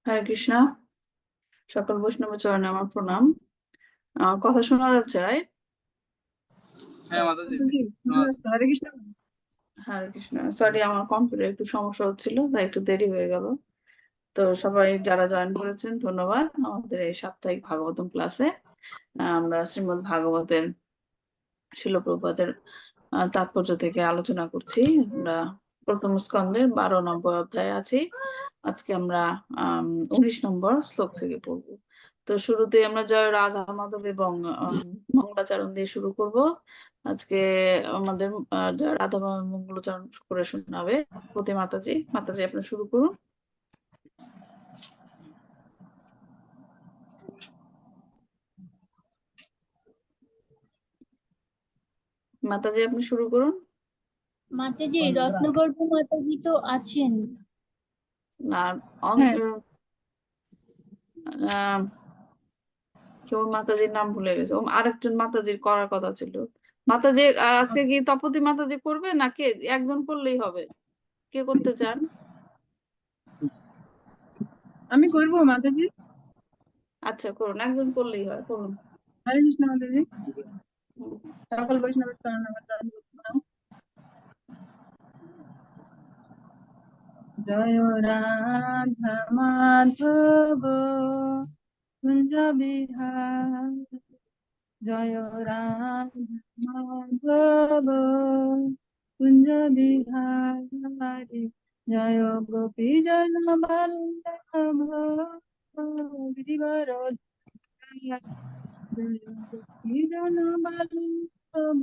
হরে কৃষ্ণ। সকল বৈষ্ণব চরণে আমার প্রণাম। কথা শোনা যাচ্ছে, রাইট? হ্যাঁ মাতাজি। হরে কৃষ্ণ। হরে কৃষ্ণ। সরি, আমার কম্পিউটার একটু সমস্যা হচ্ছিল, তাই একটু দেরি হয়ে গেল। তো সবাই যারা জয়েন করেছেন ধন্যবাদ আমাদের এই সাপ্তাহিক ভাগবতম ক্লাসে। আমরা শ্রীমদ্ ভাগবতের শিল প্রভুপাদের তাৎপর্য থেকে আলোচনা করছি। আমরা প্রথম স্কন্ধের 12 নম্বর অধ্যায়ে আছি। আজকে আমরা 19 নম্বর শ্লোক থেকে পড়বো। তো শুরুতে আমরা জয় রাধা মাধব এবং মঙ্গলাচরণ দিয়ে শুরু করব। আজকে আমাদের জয় রাধা মাধব মঙ্গলাচরণ করে শোনাবে প্রতি মাতাজি। মাতাজি আপনি শুরু করুন। মাতাজি আপনি শুরু করুন। মাতাজি, রত্নগর্ভ মাতাজি তো আছেন। আর কেউ মাতাজির নাম ভুলে গেছে। আরেকজন মাতাজির করার কথা ছিল। মাতাজি আজকে কি তপতি মাতাজি করবে না কে? একজন করলেই হবে। কে করতে চান? আমি করবো মাতাজি। আচ্ছা করুন, একজন করলেই হয়, করুন। হরে কৃষ্ণ মাতাজি। সকল বৈষ্ণবের চরণ আমার প্রণাম। জয় রাধা মাধব কুঞ্জ বিহার, জয় রাধা মাধব কুঞ্জ বিহারি, জয় গোপী জন বল্লভ গিরিবর, জয় গোপী জন বল্লভ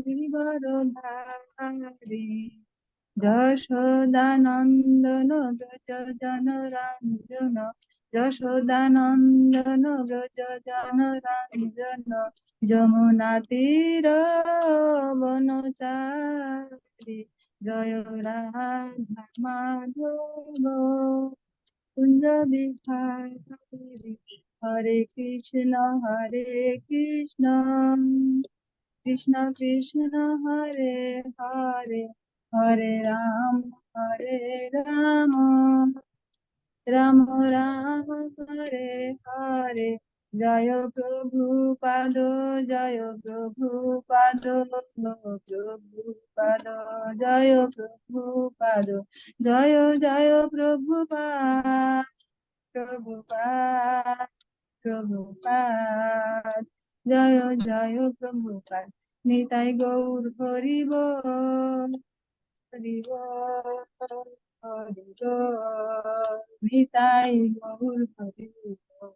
গিরিবর ধারি, যশোদানন্দন ব্রজ জনরঞ্জন, যশোদানন্দন ব্রজ জনরঞ্জন, যমুনা তীর বনচারী, জয় রাধা মাধব কুঞ্জ বিহারি, হরে কৃষ্ণ কৃষ্ণ কৃষ্ণ হরে হরে, হরে রাম রাম রাম হরে হরে, জয় প্রভুপাদ জয় প্রভুপাদ প্রভুপাদ জয় প্রভুপাদ, জয় জয় প্রভুপাদ প্রভুপাদ প্রভুপাদ, জয় জয় প্রভুপাদ। নিতাই গৌর হরি বল, হরি বল, হরি বল, নিতাই গৌর হরি বল।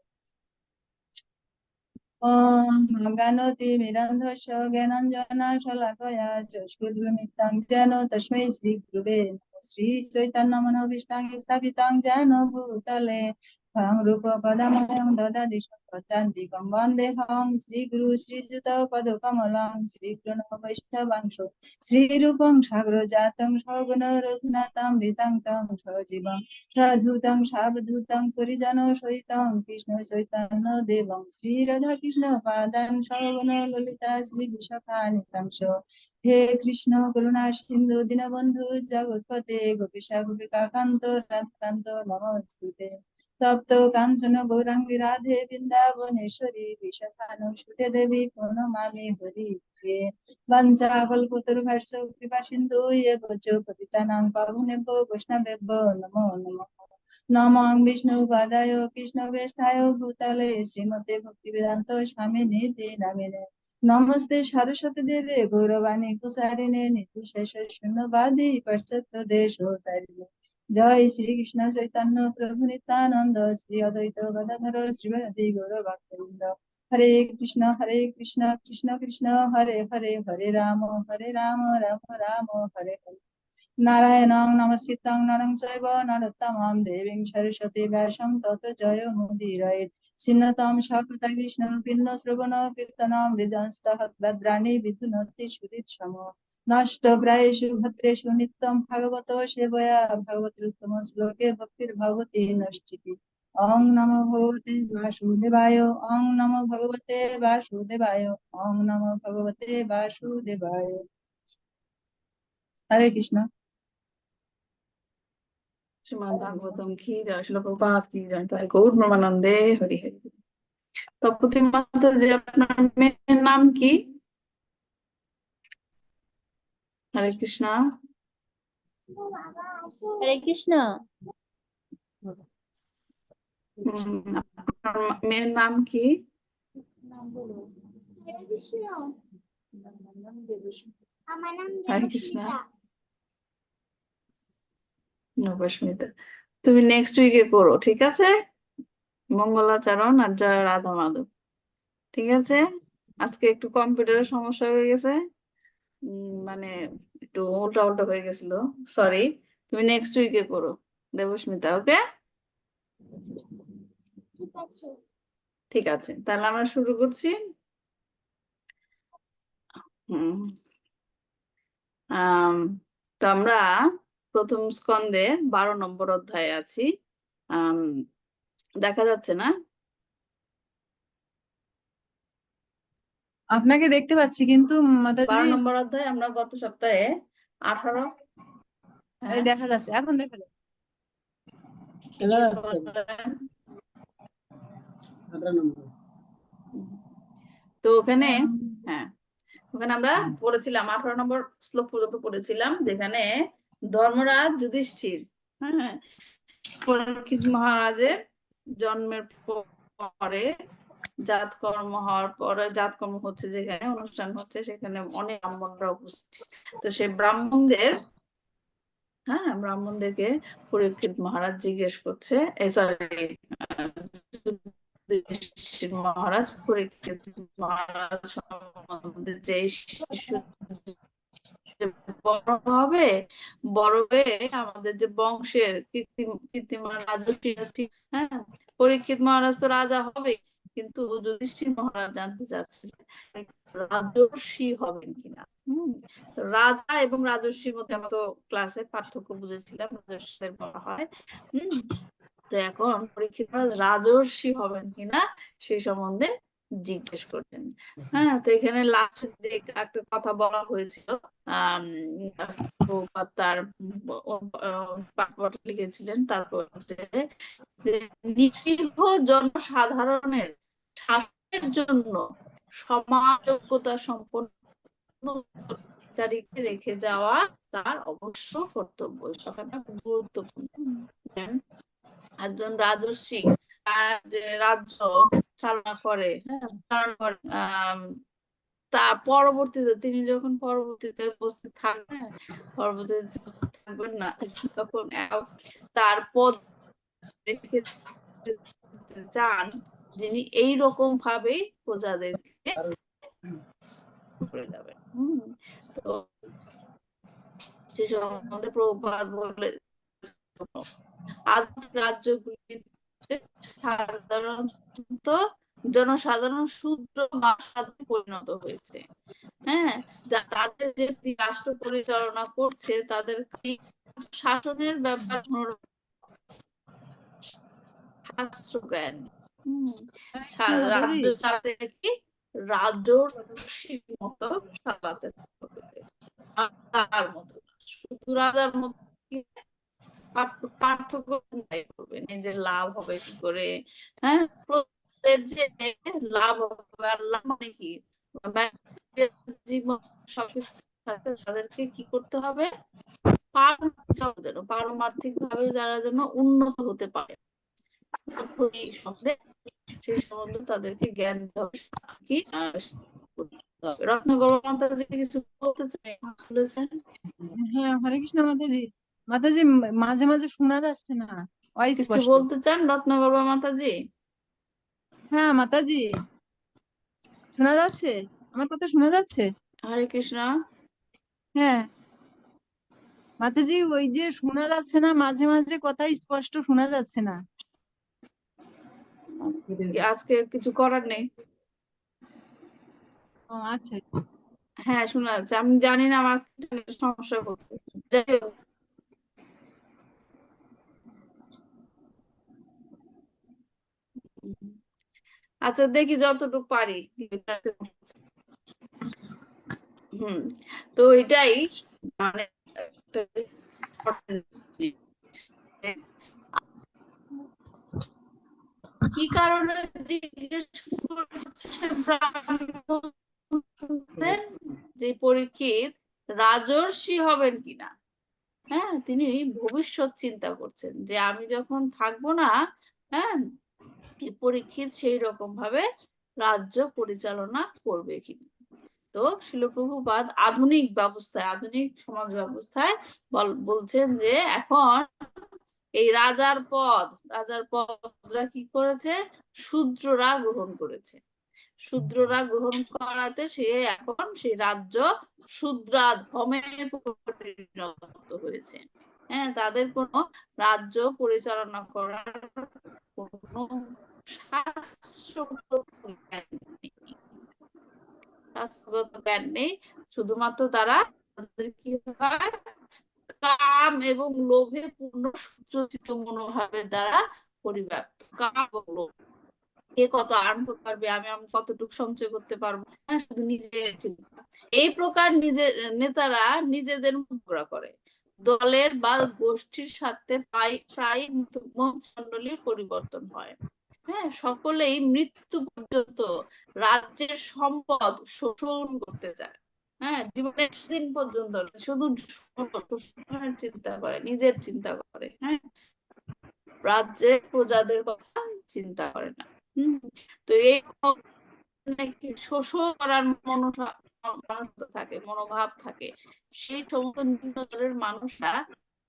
ওম অজ্ঞানতিমিরান্ধস্য জ্ঞানাঞ্জনা শলাকয়া চক্ষুর্মিলিতাং যেন তস্मै শ্রী গুরুবে নমঃ। শ্রী চৈতন্য মনোভীষ্টাং স্থাপিতাং যেন ভূতলে স্বয়ং রূপ পদমহং দদাতি স্বপদান্তিকং বন্দেহং শ্রীগুরু শ্রীযুত পদকমলং শ্রীকৃষ্ণ বৈষ্ণবাংশ শ্রীরূপং সাগ্রজাতং সগুণ রঘুনাথং বিতং তং সজীবং সাধুতং সাবধূতং পরিজন সহিতং কৃষ্ণ চৈতন্য দেবং শ্রী রাধা কৃষ্ণ পাদান সগুণ ললিতা শ্রী বিশাখানিতাংশ। হে কৃষ্ণ করুণা সিন্ধু দীনবন্ধু জগৎপতে গোপীশা গোপিকা কান্ত রাধাকান্ত নমস্তুতে। তপ্ত কাঞ্চন গৌরাঙ্গী রাধে বৃন্দাবনেশ্বরী বিশাখানুসুতে দেবী প্রণমামি হরি প্রিয়ে। বঞ্চা কল্পতরুভ্যশ্চ কৃপা সিন্ধু এব চ পতিতানাং পাবনেভ্যো বৈষ্ণবেভ্যো নমো নমঃ। নমঃ বিষ্ণুপাদায় কৃষ্ণবেষ্টায় ভূতলে শ্রীমতে ভক্তিবেদান্ত স্বামিনিতি নামিনে। নমস্তে সরস্বতী দেবে গৌরবাণী কুসারিণে নির্বিশেষ শূন্যবাদী পাশ্চাত্য দেশোতারিণে। জয় শ্রীকৃষ্ণ চৈতন্য প্রভু নিত্যানন্দ শ্রী অদ্বৈত গদাধর শ্রীমতী গৌরভক্তবৃন্দ। হরে কৃষ্ণ কৃষ্ণ কৃষ্ণ হরে হরে, হরে রাম রাম রাম হরে হরে। নারায়ণং নমস্কৃত্যং নরং চৈব নরোত্তমং দেবীং সরস্বতী ব্যাসং ততো জয় মুদীরয়েৎ। ছিন্নতম সখতা কৃষ্ণ পিন্ন শ্রবণ কীর্তনম হৃদয়স্তঃ ভদ্রাণি বিধুনতি সুহৃৎসম। নষ্ট প্রায়েষু ভদ্রেষু নিত্যং ভাগবত সেবয়া ভগবতোত্তম শ্লোকে ভক্তির্ভবতি নষ্টিতি। ওং নমো ভগবতে বাসুদেবায়, ওং নমো ভগবতে বাসুদেবায়, ওং নমো ভগবতে বাসুদেবায়। হরে কৃষ্ণ। শ্রীমদ্ ভাগবতম কি জয়, শিল প্রভুপাদ কি জয়, তাই গৌর ব্রহ্মানন্দে হরি হরি। তপতি মাতাজি, আপনার মেয়ের নাম কি? হরে কৃষ্ণ। হরে কৃষ্ণ। আপনার মেয়ের নাম কি? হরে কৃষ্ণ। আমার নাম হরে কৃষ্ণ। দেবস্মিতা। নবস্মিতা। তুমি নেক্সট উইকে করো, ঠিক আছে? মঙ্গলাচরণ আর জয় রাধা মাধব, ঠিক আছে? আজকে একটু কম্পিউটারের সমস্যা হয়ে গেছে, মানে একটু উল্টা উল্টা হয়ে গেছিল, সরি। তুমি নেক্সট উইকে করো দেবস্মিতা, ওকে? ঠিক আছে। ঠিক আছে, তাহলে আমরা শুরু করছি। হুম তো আমরা প্রথম স্কন্ধে 12 নম্বর অধ্যায়ে আছি। দেখা যাচ্ছে না? আপনাকে দেখতে পাচ্ছি কিন্তু 12 মাতাজি নম্বর অধ্যায়ে আমরা গত সপ্তাহে 18। এই দেখা যাচ্ছে, এখন দেখা যাচ্ছে। তো ওখানে, হ্যাঁ, ওখানে আমরা পড়েছিলাম 18 নম্বর শ্লোক পর্যন্ত পড়েছিলাম, যেখানে ধর্মরাজ যুধিষ্ঠির, হ্যাঁ, পরীক্ষিত মহারাজের জন্মের পরে জাতকর্ম হওয়ার পরে, জাতকর্ম হচ্ছে যেখানে অনুষ্ঠান হচ্ছে, সেখানে অনেক ব্রাহ্মণরা উপস্থিত। তো সেই ব্রাহ্মণদের, হ্যাঁ, ব্রাহ্মণদেরকে পরীক্ষিত মহারাজ জিজ্ঞেস করছে, সরি, মহারাজ পরীক্ষিত মহারাজ সম্বন্ধে যে শিশু বড় হবে, বড় হয়ে আমাদের যে বংশের কীর্তিমান রাজর্ষি, হ্যাঁ, পরীক্ষিত মহারাজ তো রাজা হবে, কিন্তু যুধিষ্ঠির মহারাজ জানতে চাচ্ছিলেন রাজর্ষি হবেন কিনা। রাজা এবং রাজর্ষির মধ্যে আমরা তো ক্লাসে পার্থক্য বুঝেছিলাম, রাজর্ষিদের বলা হয়। তো এখন পরীক্ষিত মহারাজ রাজর্ষি হবেন কিনা সেই সম্বন্ধে জিজ্ঞেস করছেন। হ্যাঁ, তো এখানে লাস্ট যে একটা কথা বলা হয়েছিল, প্রভুপাদ তার পাঠ লিখেছিলেন, তারপর নিরীহ জনসাধারণের শাসনের জন্য সমাজযোগ্যতা সম্পন্ন কর্মচারীকে রেখে যাওয়া তার অবশ্য কর্তব্য। এই কথাটা গুরুত্বপূর্ণ। একজন রাজর্ষি যে রাজ্য চালনা করে, হ্যাঁ, চালনা করে, তা পরবর্তীতে তিনি যখন পরবর্তীতে উপস্থিত থাকবেন, পরবর্তীতে থাকবেন না, তখন তার পদ রেখে চান যিনি এইরকম ভাবে প্রজাদেরকে করে যাবেন। তো সে সম্বন্ধে প্রভুপাদ বলে, আধুনিক রাজ্যগুলিতে সাধারণত জনসাধারণ শূদ্র বা সাধুতে পরিণত হয়েছে। হ্যাঁ, তাদের যে রাষ্ট্র পরিচালনা করছে তাদের শাসনের ব্যাপার শাস্ত্র জ্ঞান, রাজ্য চালাতে কি রাজর্ষির মতো চালাতে হবে, তার মতো শুধু রাজার মতো পার্থক্য করবেন, এই যে লাভ হবে কি করে, হ্যাঁ, যে লাভ হবে, আর লাভ মানে কি, জীবন সবকিছু তাদেরকে কি করতে হবে, পারমার্থিক ভাবে যারা যেন উন্নত হতে পারে, সেই সম্বন্ধে তাদেরকে জ্ঞান দিতে হবে। কি রত্নগর্ভ মাতাজি কিছু বলতে চাই, বলেছেন? হ্যাঁ, হরে কৃষ্ণ মাতাজি। মাতাজি মাঝে মাঝে শোনা যাচ্ছে না, কিছু অস্পষ্ট। বলতে চান রত্নগর্ভ মাতাজি? হ্যাঁ মাতাজি, শোনা যাচ্ছে, আমার কথা শোনা যাচ্ছে? হরে কৃষ্ণ। হ্যাঁ মাতাজি, ওই যে শোনা যাচ্ছে না, মাঝে মাঝে কথা স্পষ্ট শোনা যাচ্ছে না। আজকে কিছু করার নেই। ও আচ্ছা। হ্যাঁ, শোনা যাচ্ছে, আমি জানি না আমার সমস্যা করতে। যাই হোক, আচ্ছা দেখি যতটুকু পারি। তো এটাই মানে কি কারণে জিজ্ঞেস করছে ব্রাহ্মণদের যে পরীক্ষিত রাজর্ষি হবেন কিনা। হ্যাঁ, তিনি ভবিষ্যৎ চিন্তা করছেন যে আমি যখন থাকবো না, হ্যাঁ, এই পরীক্ষিত সেই রকম ভাবে রাজ্য পরিচালনা করবে কিনা। তো শিল প্রভুপাদ আধুনিক ব্যবস্থায়, আধুনিক সমাজ ব্যবস্থায় বলছেন যে এখন এই রাজার পদরা কি করেছে, শূদ্ররা গ্রহণ করেছে। শূদ্ররা গ্রহণ করাতে সে এখন সেই রাজ্য শূদ্রাধমে পরিণত হয়েছে। হ্যাঁ, তাদের কোনো রাজ্য পরিচালনা করার কোনো শাস্ত্রগত জ্ঞান নেই, শাস্ত্রগত জ্ঞান নেই। শুধুমাত্র তারা কি হয়, কাম এবং লোভে পূর্ণ সূত্রচিত মনোভাবের দ্বারা পরিব্যাপ্ত। কাম এবং লোভ, কে কত আর্ন করতে পারবে, আমি কতটুকু সঞ্চয় করতে পারবো, শুধু নিজের চিন্তা। এই প্রকার নেতারা নিজেদের মুদ্রা করে দলের বা গোষ্ঠীর সাথে প্রায় মন্ত্রিমণ্ডলীর পরিবর্তন হয়। হ্যাঁ, সকলেই মৃত্যু পর্যন্ত রাজ্যের সম্পদ শোষণ করতে চায়। হ্যাঁ, জীবনের দিন পর্যন্ত শুধু শোষণের চিন্তা করে, নিজের চিন্তা করে। হ্যাঁ, রাজ্যের প্রজাদের কথা চিন্তা করে না। তো এই শোষণ করার মনোভাব থাকে সেই সমস্ত নিম্নতরের মানুষরা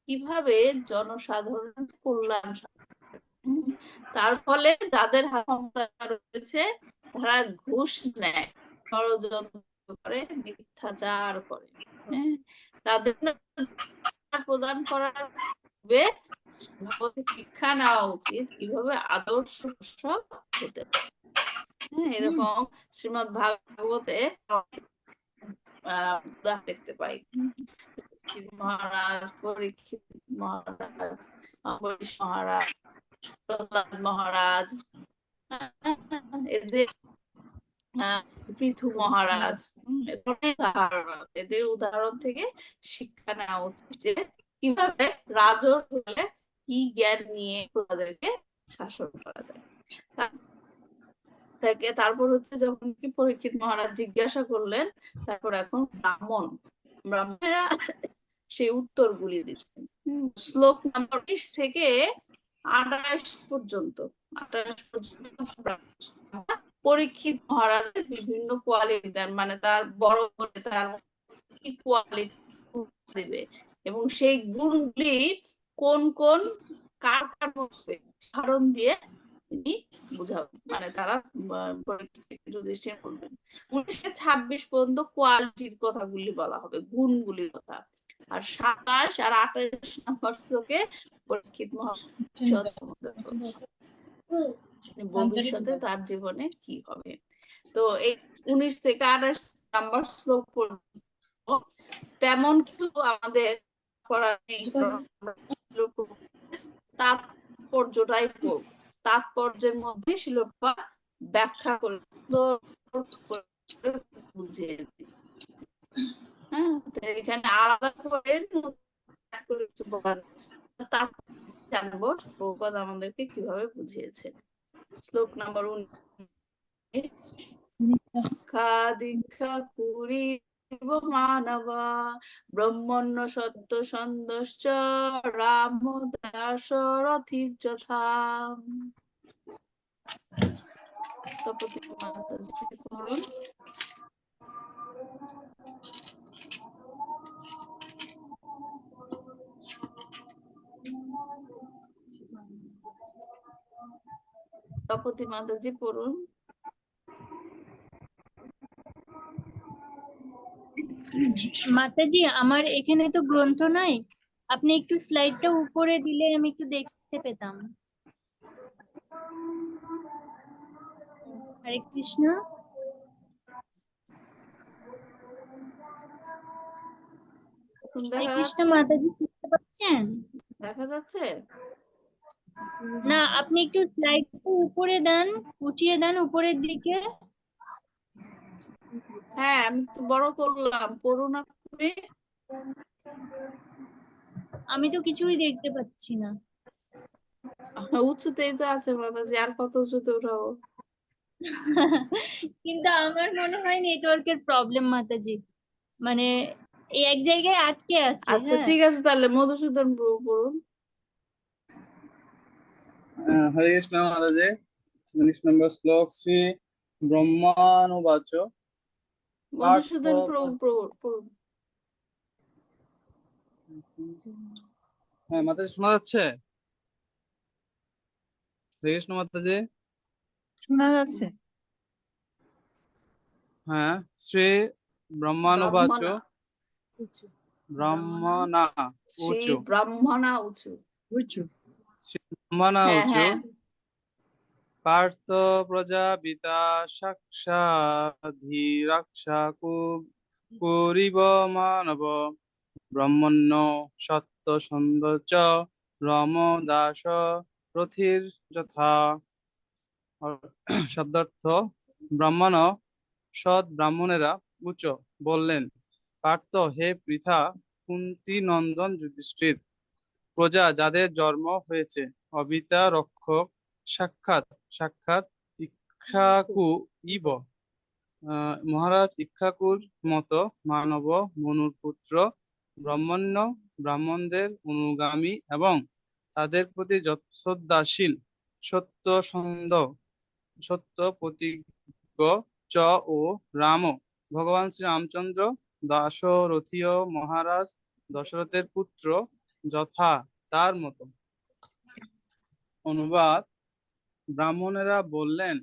কিভাবে জনসাধারণ কল্যাণ, তার ফলে যাদের ক্ষমতা রয়েছে তারা ঘুষ নেয়, ষড়যন্ত্র করে, মিথ্যাচার করে। হ্যাঁ, তাদের প্রদান করার শিক্ষা নেওয়া উচিত কিভাবে আদর্শ হতে। হ্যাঁ, এরকম শ্রীমদ্ ভাগবতে দেখতে পাই। মহারাজ, পরীক্ষিত মহারাজ, অম্বরীশ মহারাজ, প্রহ্লাদ মহারাজ, এদের পৃথু মহারাজ, এদের উদাহরণ থেকে শিক্ষা নেওয়া উচিত যে কিভাবে রাজর হলে কি জ্ঞান নিয়ে প্রজাদেরকে শাসন করা যায়। তারপর হচ্ছে যখন কি পরীক্ষিত মহারাজ জিজ্ঞাসা করলেন, তারপর এখন ব্রাহ্মণেরা সেই উত্তরগুলি দিচ্ছেন। শ্লোক নাম্বার 20 থেকে 28 পর্যন্ত পরীক্ষিত মহারাজের বিভিন্ন কোয়ালিটি দেন, মানে তার বড় করে তার কি কোয়ালিটি দিবে এবং সেই গুণগুলি কোন কোন কার কার মধ্যে উদাহরণ দিয়ে তিনি বুঝাবেন, মানে তারা যুধিষ্ঠির বলবেন। 19-26 পর্যন্ত কোয়ালিটির কথাগুলি বলা হবে, গুণগুলির কথা। আর 27 আর 28 নম্বর শ্লোকে পরীক্ষিত মহারাজ ভবিষ্যতে তার জীবনে কি হবে। তো এই 19 থেকে 28 নম্বর শ্লোক পর্যন্ত তেমন কিছু আমাদের করার নেই, তাৎপর্যটাই হোক, তাৎপর্যের মধ্যে শিলপ্পা ব্যাখ্যা করে বুঝিয়ে দিই। হ্যাঁ, এখানে আলাদা করে জানবো প্রভুপাদ আমাদেরকে কিভাবে বুঝিয়েছে। শ্লোক নাম্বার 19, দীক্ষা দীক্ষা কুরি মানবা ব্রহ্মণ্য সত্য সন্দশ্চ রাম দাসরথি যথা। তপতি মাতাজি পড়ুন। মাতাজি, আমার এখানে তো গ্রন্থ নাই, আপনি একটু স্লাইডটা উপরে দিলে আমি একটু দেখতে পেতাম। হরে কৃষ্ণ। হরে কৃষ্ণ মাতাজি, শুনতে পাচ্ছেন? দেখা যাচ্ছে না, আপনি একটু স্লাইডটা উপরে দেন, উঠিয়ে দেন উপরের দিকে। হ্যাঁ, আমি তো বড় করলাম, পড়ুন আপনি। আমি তো কিছুই দেখতে পাচ্ছি না। উঁচুতেই তো আছে মাতাজি, আর কত উঁচুতে উঠাবো? কিন্তু আমার মনে হয় নেটওয়ার্কের প্রবলেম মাতাজি, মানে এই এক জায়গায় আটকে আছে। আচ্ছা হ্যাঁ, ঠিক আছে, তাহলে মধুসূদন প্রভু পড়ুন। হরে কৃষ্ণ মাতাজি। 19 নম্বর শ্লোক শ্রী ব্রহ্মানুবাচ পার্থ। মধুসূদন প্রভু পড়ুন। হ্যাঁ মাতাজি শোনা যাচ্ছে? হরে কৃষ্ণ মাতাজি। শোনা যাচ্ছে। হ্যাঁ, শ্রী ব্রহ্মানুবাচ ব্রাহ্মণা, ব্রহ্মণা শ্রী উচু ব্রাহ্মণা উঁচু। বুঝছো? শ্রী ব্রহ্মণা হ্যাঁ উচু হ্যাঁ, পার্থ প্রজাপিতা সাক্ষাধীরক্ষা কুরিব মানব ব্রহ্মণ্য সত্য সৌন্দর্য রম দাস রথির যথা। শব্দার্থ, ব্রাহ্মণ সৎ ব্রাহ্মণেরা উচ্চ বললেন, পার্থ হে পৃথা কুন্তী নন্দন যুধিষ্ঠির, প্রজা যাদের জন্ম হয়েছে অবিতা রক্ষক সাক্ষাৎ সাক্ষাৎ ইক্ষ্বাকু ইব, মহারাজ ইক্ষ্বাকুর মতো মানব মনুর পুত্র ব্রাহ্মণ্য ব্রাহ্মণদের অনুগামী এবং তাদের প্রতি শ্রদ্ধাশীল সত্য সন্দ সত্য প্রতিজ্ঞ চ ও রাম ভগবান শ্রী রামচন্দ্র দাশরথীয় মহারাজ দশরথের পুত্র যথা তার মতো। অনুবাদ, ব্রাহ্মণেরা বললেন,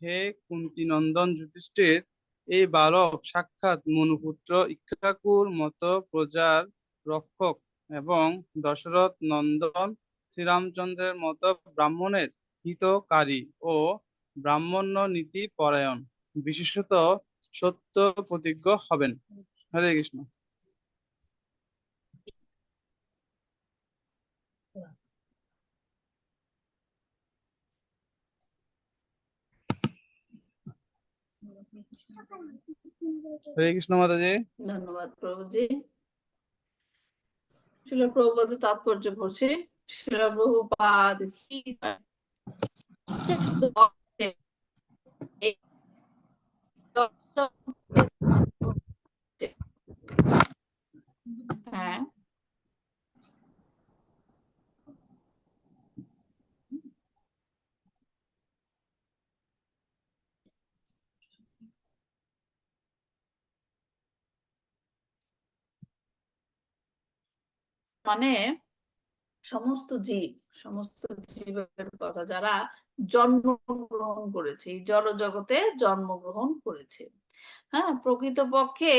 হে কুন্তিনন্দন যুধিষ্ঠির, এই বালক সাক্ষাৎ মনুপুত্র ইক্ষ্বাকুর মতো প্রজার রক্ষক এবং দশরথ নন্দন শ্রীরামচন্দ্রের মতো ব্রাহ্মণের হিতকারী ও ব্রাহ্মণ্য নীতি পরায়ণ, বিশেষত সত্য প্রতিজ্ঞ হবেন। হরে কৃষ্ণ। হরে কৃষ্ণ মাতাজি। ধন্যবাদ প্রভুজি। শিল প্রভুপাদের তাৎপর্য পড়ছি। শিল প্রভুপাদ হ্যাঁ, মানে সমস্ত জীবের কথা যারা জন্মগ্রহণ করেছে, এই জড় জগতে জন্মগ্রহণ করেছে। হ্যাঁ, প্রকৃতপক্ষে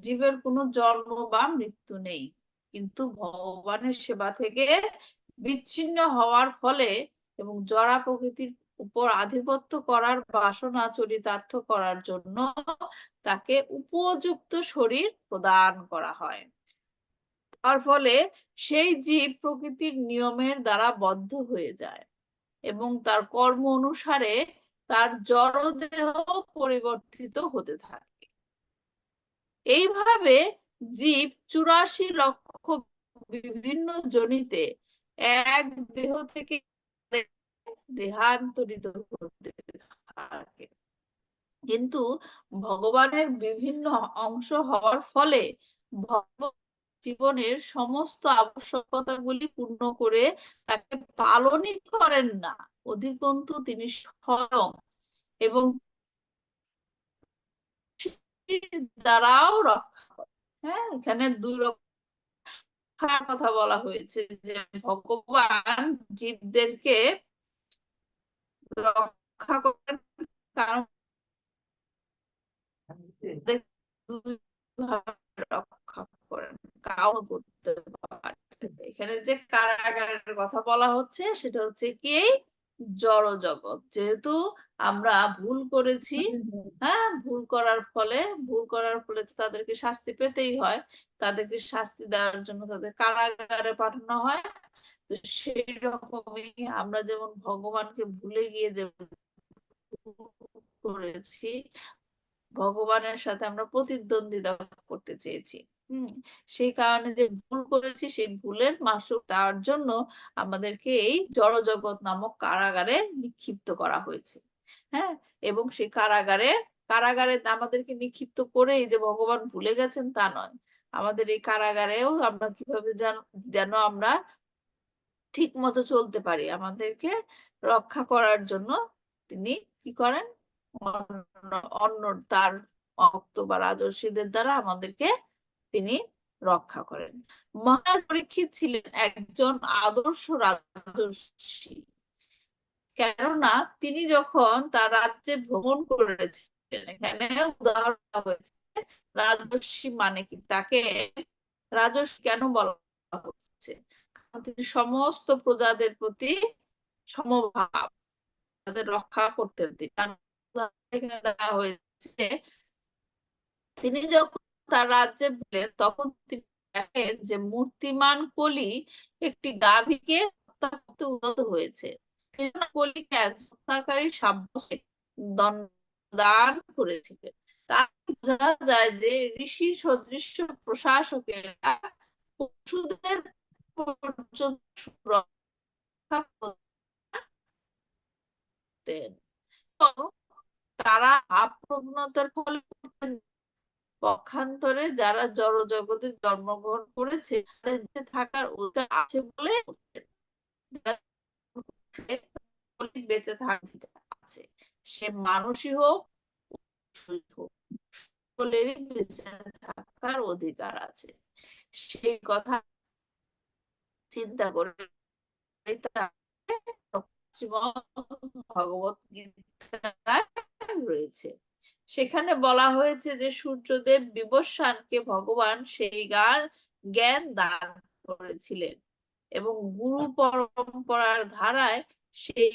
জীবের কোনো জন্ম বা মৃত্যু নেই, কিন্তু ভগবানের সেবা থেকে বিচ্ছিন্ন হওয়ার ফলে এবং জড়া প্রকৃতির উপর আধিপত্য করার বাসনা চরিতার্থ করার জন্য তাকে উপযুক্ত শরীর প্রদান করা হয়। তার ফলে সেই জীব প্রকৃতির নিয়মের দ্বারা বদ্ধ হয়ে যায় এবং তার কর্ম অনুসারে তার জড়দেহ পরিবর্তিত হতে থাকে। এইভাবে জীব 84 লক্ষ বিভিন্ন যোনিতে এক দেহ থেকে দেহান্তরিত হতে থাকে। কিন্তু ভগবানের বিভিন্ন অংশ হওয়ার ফলে ভগবান জীবনের সমস্ত আবশ্যকতাগুলি পূর্ণ করে তাকে পালনই করেন না, অধিকন্তু তিনি স্বয়ং এবং দ্বারাও রক্ষা করেন। হ্যাঁ, এখানে দুই রক্ষার কথা বলা হয়েছে, যে ভগবান জীবদেরকে রক্ষা করেন, কারণ রক্ষা করেন, কাউ করতে পারে। এখানে যে কারাগারের কথা বলা হচ্ছে সেটা হচ্ছে কি জড় জগৎ। যেহেতু আমরা ভুল করেছি, হ্যাঁ, ভুল করার ফলে তো তাদেরকে শাস্তি পেতেই হয়, তাদেরকে শাস্তি দেওয়ার জন্য তাদের কারাগারে পাঠানো হয়। তো সেই রকমই আমরা যেমন ভগবানকে ভুলে গিয়ে যে করেছি, ভগবানের সাথে আমরা প্রতিদ্বন্দ্বিতা করতে চেয়েছি, সেই কারণে যে ভুল করেছি সেই ভুলের মাসুল দেওয়ার জন্য আমাদেরকে এই জড়জগৎ নামক কারাগারে নিক্ষিপ্ত করা হয়েছে। হ্যাঁ, এবং সেই কারাগারে আমাদেরকে নিক্ষিপ্ত করেই যে ভগবান ভুলে গেছেন তা নয়, আমাদের এই কারাগারেও আমরা কিভাবে যেন আমরা ঠিক মতো চলতে পারি, আমাদেরকে রক্ষা করার জন্য তিনি কি করেন, অন্য তার ভক্ত বা রাজর্ষিদের দ্বারা আমাদেরকে তিনি রক্ষা করেন। মহারাজ পরীক্ষিত ছিলেন একজন আদর্শ রাজর্ষি, কেননা তিনি যখন তার রাজ্যে ভ্রমণ করেছিলেন, এখানে উদাহরণ দেওয়া হয়েছে রাজর্ষি মানে কি, তাকে রাজর্ষি কেন বলা হচ্ছে, কারণ তিনি সমস্ত প্রজাদের প্রতি সমভাব, তাদের রক্ষা করতেন। এখানে দেওয়া হয়েছে তিনি যখন তার রাজ্যে গেলেন তখন তিনি দেখেন যে মূর্তিমান কলি একটি গাভীকে হত্যা করতে উদ্যত হয়েছে। তিনি কলিকে এক হত্যাকারী সাব্যস্ত দান করেছিলেন। তার বোঝা যায় যে ঋষি সদৃশ প্রশাসকেরা পশুদের পর্যন্ত রক্ষা করতেন, তারা আপ্রবণতার ফলে পক্ষান্তরে যারা জড়জগতে জন্মগ্রহণ করেছে তাদের বেঁচে থাকার অধিকার আছে বলে বেঁচে থাকার অধিকার আছে, সে মানুষই হোক সকলেরই বেঁচে থাকার অধিকার আছে। সেই কথা চিন্তা করে ভগবত গীতায় রয়েছে। সেখানে বলা হয়েছে যে সূর্যদেব বিবস্বানকে ভগবান সেই জ্ঞান দান করেছিলেন এবং গুরু পরম্পরার ধারায় সেই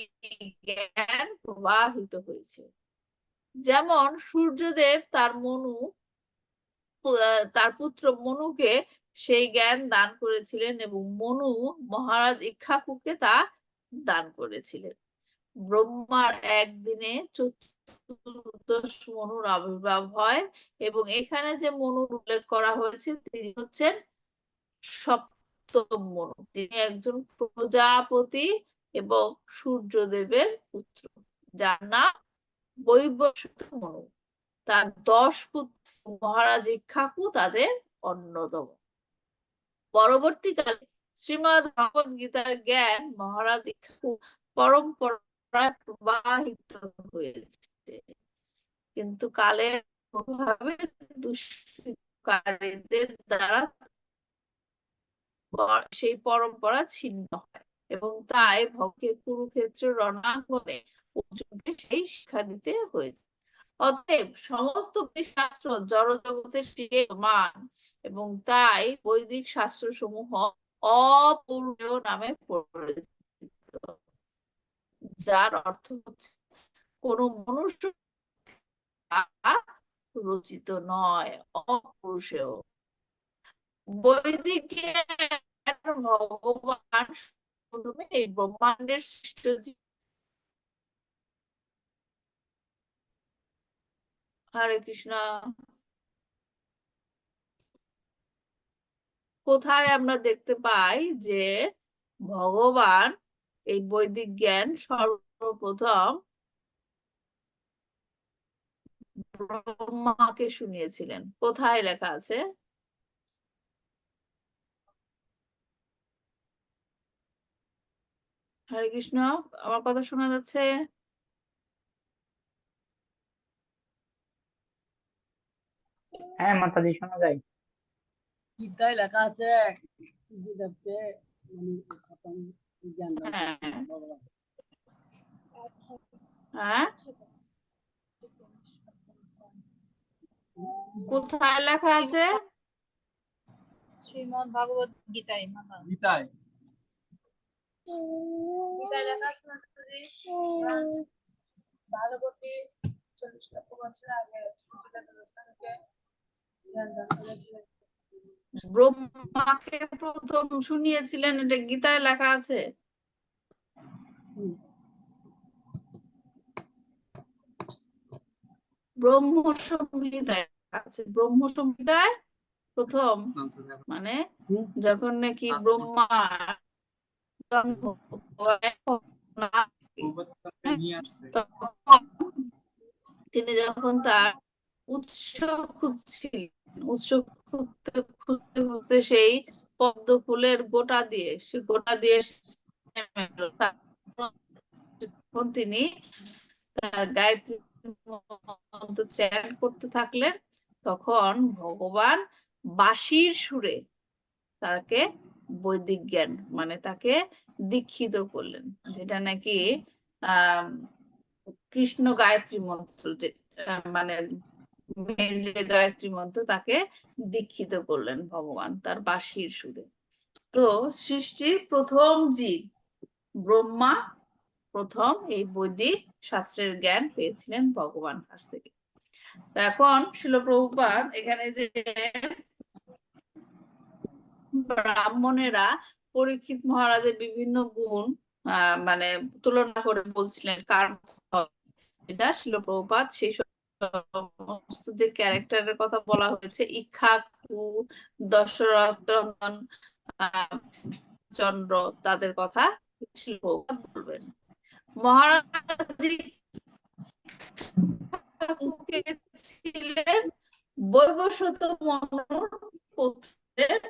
জ্ঞান প্রবাহিত হয়েছে। যেমন সূর্যদেব তার পুত্র মনুকে সেই জ্ঞান দান করেছিলেন এবং মনু মহারাজ ইক্ষ্বাকুকে তা দান করেছিলেন। ব্রহ্মার একদিনে চতুর্দশ মনুর আবির্ভাব হয় এবং এখানে যে মনুর উল্লেখ করা হয়েছে তিনি হচ্ছেন সপ্তম মনু, তিনি একজন প্রজাপতি এবং সূর্যদেবের পুত্র, যার নাম বৈবস্বত মনু। তার 10 পুত্র, মহারাজ ইক্ষ্বাকু তাদের অন্যতম। পরবর্তীকালে শ্রীমদ ভগবদ গীতার জ্ঞান মহারাজ ইক্ষ্বাকু পরম্পরায় প্রবাহিত হয়েছে, কিন্তু কালের প্রভাবে দুষ্কৃতকারীদের দ্বারা সেই পরম্পরা ছিন্ন হয় এবং তাই ভগকে কুরুক্ষেত্র রণাঙ্গনে অর্জুনকে সেই শিক্ষা দিতে হয়েছে। অতএব সমস্ত শাস্ত্র জড়জগতের মান এবং তাই বৈদিক শাস্ত্র সমূহ অপূর্ণেয় নামে পরিচিত, যার অর্থ হচ্ছে কোন মনুষ্য রচিত নয়, অপুরুষেয়। বৈদিক ভগবান প্রথমে এই ব্রহ্মাণ্ডের সৃষ্ট। হরে কৃষ্ণ। কোথায় আমরা দেখতে পাই যে ভগবান এই বৈদিক জ্ঞান সর্বপ্রথম ব্রহ্মাকে শুনিয়েছিলেন? কোথায় লেখা আছে? হরে কৃষ্ণ, আমার কথা শোনা যাচ্ছে? হ্যাঁ মাতাজি, শোনা যায়। গীতায় লেখা আছে সূর্যদেবকে প্রথম জ্ঞান দান করেছিলেন ভগবান। হ্যাঁ, কোথায় লেখা আছে? শ্রীমদ ভগবত গীতায় গীতায় গীতায় লেখা আছে ভাগবতী 40 লক্ষ বছর আগে সূর্যদেব দেবস্থানকে জ্ঞান দান করেছিলেন। ব্রহ্মাকে প্রথম শুনিয়েছিলেন, এটা গীতায় লেখা আছে। ব্রহ্ম সংহিতায় আছে, ব্রহ্ম সংহিতায় প্রথম মানে যখন নাকি ব্রহ্মা জন্ম হয়, তখন তিনি যখন তার উৎস খুঁজছিলেন, উৎস খুঁজতে খুঁজতে খুঁজতে সেই পদ্ম ফুলের গোটা দিয়ে তখন তিনি তার গায়ত্রী মন্ত্র চ্যান্ট করতে থাকলেন। তখন ভগবান বাঁশির সুরে তাকে বৈদিক জ্ঞান মানে তাকে দীক্ষিত করলেন, যেটা নাকি আহ কৃষ্ণ গায়ত্রী মন্ত্র, যে মানে মেন যে গায়ত্রী মন্ত্র, তাকে দীক্ষিত করলেন ভগবান তার বাঁশির সুরে। তো সৃষ্টির প্রথম জীব ব্রহ্মা প্রথম এই বৈদিক শাস্ত্রের জ্ঞান পেয়েছিলেন ভগবান কাছ থেকে। এখন শিল প্রভুপাদ এখানে যে ব্রাহ্মণেরা পরীক্ষিত মহারাজের বিভিন্ন গুণ মানে তুলনা করে বলছিলেন কার এটা শিল প্রভুপাদ সেই সমস্ত যে ক্যারেক্টারের কথা বলা হয়েছে, ইক্ষ্বাকু, দশরথ চন্দ্র, তাদের কথা শিল প্রভুপাদ বলবেন। মহারাজ ছিলেন বৈবস্বত মনুর পুত্রের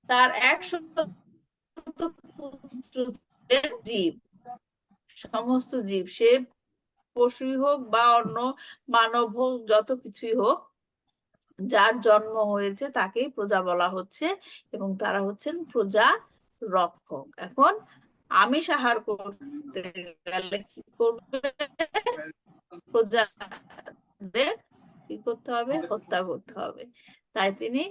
তার 100 পুত্রের জীব, সমস্ত জীব, সে পশুই হোক বা অন্য মানব হোক, যত কিছুই হোক, যার জন্ম হয়েছে তাকেই প্রজা বলা হচ্ছে, এবং তারা হচ্ছেন প্রজা রক্ষক। এখন আমিষ আহার করতে গেলে কি করবে? প্রজাদের কি করতে হবে? হত্যা করতে হবে। তাই তিনি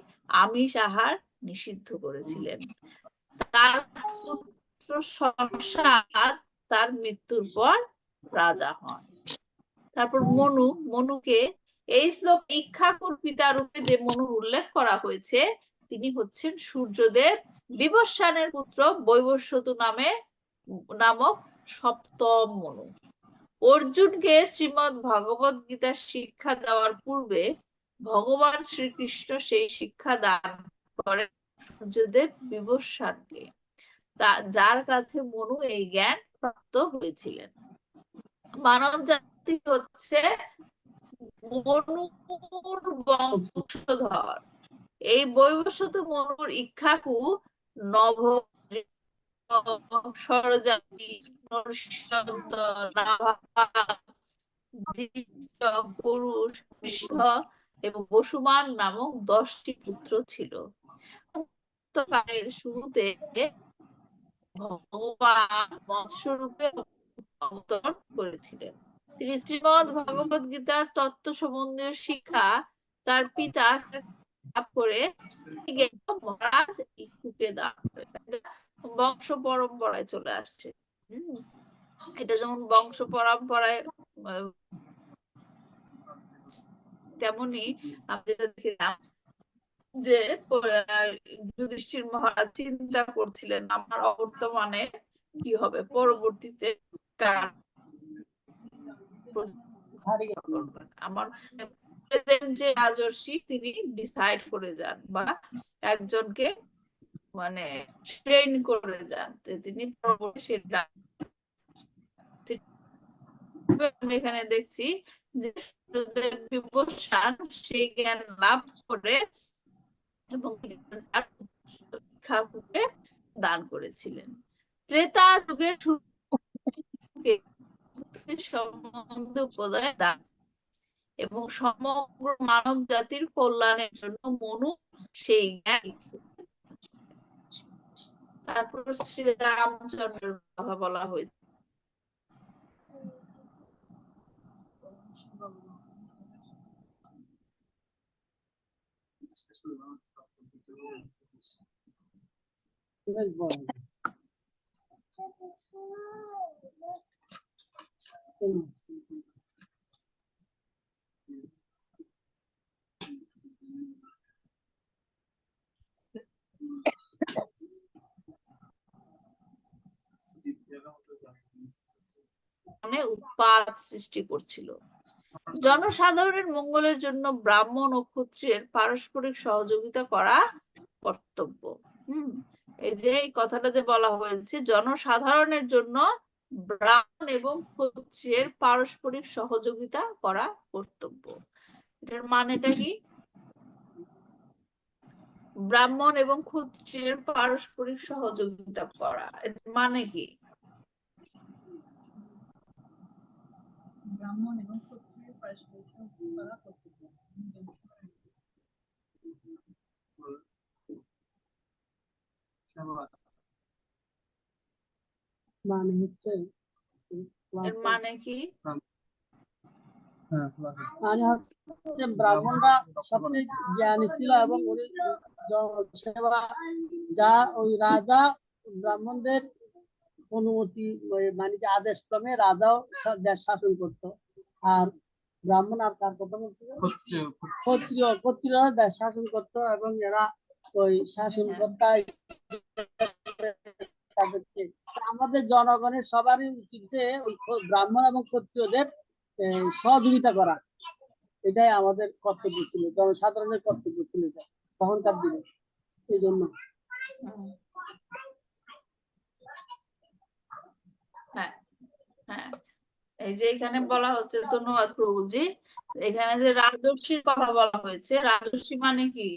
আমিষ আহার নিষিদ্ধ করেছিলেন। তার পুত্র শশাঙ্ক তার মৃত্যুর পর রাজা হন। তারপর মনুকে এই শ্লোক ইক্ষ্বাকুর পিতা রূপে যে মনুর উল্লেখ করা হয়েছে, তিনি হচ্ছেন সূর্যদেব বিবস্বানের পুত্র বৈবস্বত নামক সপ্তম মনু। অর্জুনকে শ্রীমদ্ ভগবত গীতা শিক্ষা দেওয়ার পূর্বে ভগবান শ্রীকৃষ্ণ সেই শিক্ষা দান করেন সূর্যদেব বিবস্বানকে, যার কাছে মনু এই জ্ঞান প্রাপ্ত হয়েছিলেন। মানব জাতি হচ্ছে মনুর বংশধর। এই বৈবস্বত মনুর ইক্ষ্বাকু নভ, স্বরজাতি, নরসিংহ, পুরুষ, কৃষ্ণ এবং বসুমান নামক 10টি পুত্র ছিল। শুরুতে ভগবান মৎস্যরূপে অবতরণ করেছিলেন। তিনি শ্রীমদ্ ভগবত গীতার তত্ত্ব সম্বন্ধীয় শিক্ষা তার পিতা লাভ করে মহারাজ ইক্ষ্বাকুকে দান করেন। বংশ পরম্পরায় চলে আসছে। এটা যেমন বংশ পরম্পরায়, তেমনি আমি যেটা দেখলাম যে যুধিষ্ঠির মহারাজ চিন্তা করছিলেন আমার অবর্তমানে কি হবে, পরবর্তীতে কার আমার প্রেজেন্ট যে রাজর্ষি তিনি ডিসাইড করে যান বা একজনকে মানে ট্রেন করে যান যে তিনি পরবর্তী সেটা। এখানে দেখছি যে সূর্যদেব বিবস্বান সেই জ্ঞান লাভ করে এবং ইক্ষ্বাকুকে দান করেছিলেন। ত্রেতা যুগের সম্বন্ধে উপদেশ দান এবং সমগ্র মানব জাতির কল্যাণের জন্য মনু সেই জ্ঞান। তারপর শ্রী রামচন্দ্রের কথা বলা হয়েছে। উৎপাত সৃষ্টি করছিল। জনসাধারণের মঙ্গলের জন্য ব্রাহ্মণ ও ক্ষত্রিয়ের পারস্পরিক সহযোগিতা করা কর্তব্য। এই যে এই কথাটা যে বলা হয়েছে, জনসাধারণের জন্য ব্রাহ্মণ এবং ক্ষত্রিয়ের পারস্পরিক সহযোগিতা করা কর্তব্য। এটার মানেটা কি? ব্রাহ্মণ এবং ক্ষত্রিয়ের পারস্পরিক সহযোগিতা করা, এর মানে কি? ব্রাহ্মণ এবং ক্ষত্রিয়ের পারস্পরিক সহযোগিতা করা কর্তব্য। মানে হচ্ছে এর মানে কি? মানে হচ্ছে ব্রাহ্মণরা সবচেয়ে জ্ঞানী ছিল এবং উনি জনসেবা, যা ওই রাজা ব্রাহ্মণদের অনুমতি মানে কি আদেশ ক্রমে রাজাও দেশ শাসন করতো। আর ব্রাহ্মণ আর কার কথা বলছিল? ক্ষত্রিয় দেশ শাসন করতো এবং এরা ওই শাসন কর্তায় তাদেরকে, আমাদের জনগণের সবারই উচিত যে ওই ব্রাহ্মণ এবং ক্ষত্রিয়দের সহযোগিতা করা। এটাই আমাদের কর্তব্য ছিল, জনসাধারণের কর্তব্য ছিল এটা তখনকার দিনে। এই জন্য হ্যাঁ হ্যাঁ, এই যে এখানে বলা হচ্ছে, ধন্যবাদ প্রভুজি, এখানে যে রাজর্ষির কথা বলা হয়েছে, রাজর্ষি মানে কি?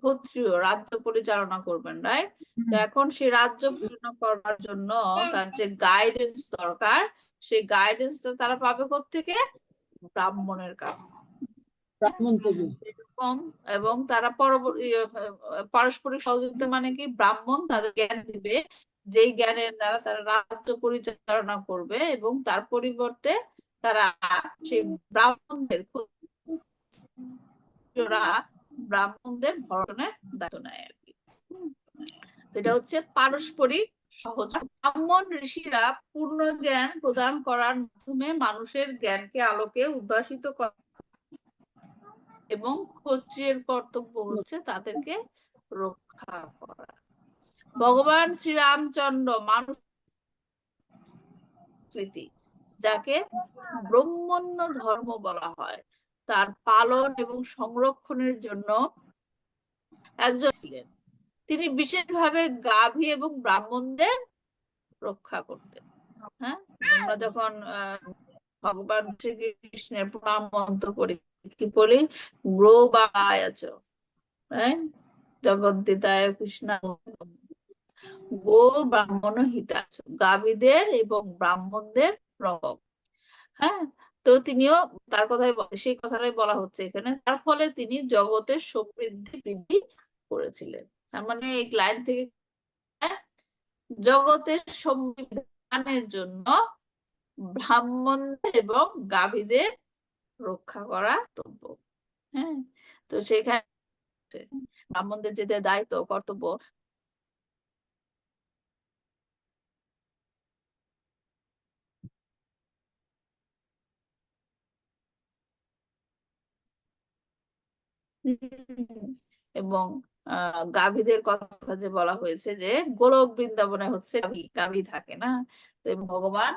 ক্ষত্রিয় রাজ্য পরিচালনা করবেন, রাইট? তো এখন সেই রাজ্য পরিচালনা করার জন্য তার যে গাইডেন্স দরকার, সেই গাইডেন্সটা তারা পাবে কোত্থেকে? ব্রাহ্মণের কাছে। ব্রাহ্মণ থেকে এরকম, এবং তারা পারস্পরিক সহযোগিতা মানে কি? ব্রাহ্মণ তাদের জ্ঞান দিবে, যেই জ্ঞানের দ্বারা তারা রাজ্য পরিচালনা করবে, এবং তার পরিবর্তে তারা সেই ব্রাহ্মণদের ব্রাহ্মণদের ভরণের দায়িত্ব নেয় আর কি। এটা হচ্ছে পারস্পরিক সহযোগিতা। ব্রাহ্মণ ঋষিরা পূর্ণ জ্ঞান প্রদান করার মাধ্যমে মানুষের জ্ঞানকে আলোকে উদ্ভাসিত করে, এবং ক্ষত্রিয়ের কর্তব্য হচ্ছে তাদেরকে রক্ষা করা। ভগবান শ্রীরামচন্দ্র মানুষ যাকে ব্রহ্মণ্য ধর্ম বলা হয়, তার পালন এবং সংরক্ষণের জন্য একজন ছিলেন। তিনি বিশেষভাবে গাভী এবং ব্রাহ্মণদের রক্ষা করতেন। হ্যাঁ, আমরা যখন ভগবান শ্রীকৃষ্ণের প্রণাম মন্ত্র করি, কি বলি? গ্রো বা আয়াচ, জগদ্দিতায় কৃষ্ণ গো ব্রাহ্মণ হিতাচ, গাভীদের এবং ব্রাহ্মণদের রক্ষক। হ্যাঁ, তো তিনিও তার কথাই সেই কথাটাই বলা হচ্ছে এখানে, তার ফলে তিনি জগতের সমৃদ্ধি বৃদ্ধি করেছিলেন। তার মানে এই লাইন থেকে জগতের সমৃদ্ধির জন্য ব্রাহ্মণদের এবং গাভীদের রক্ষা করা কর্তব্য। হ্যাঁ, তো সেখানে ব্রাহ্মণদের যে দায়িত্ব কর্তব্য, এবং গাভীদের কথা যে বলা হয়েছে, যে গোলক বৃন্দাবনে হচ্ছে গাভী থাকে না, তো ভগবান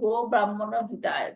গো ব্রাহ্মণ হিতায়।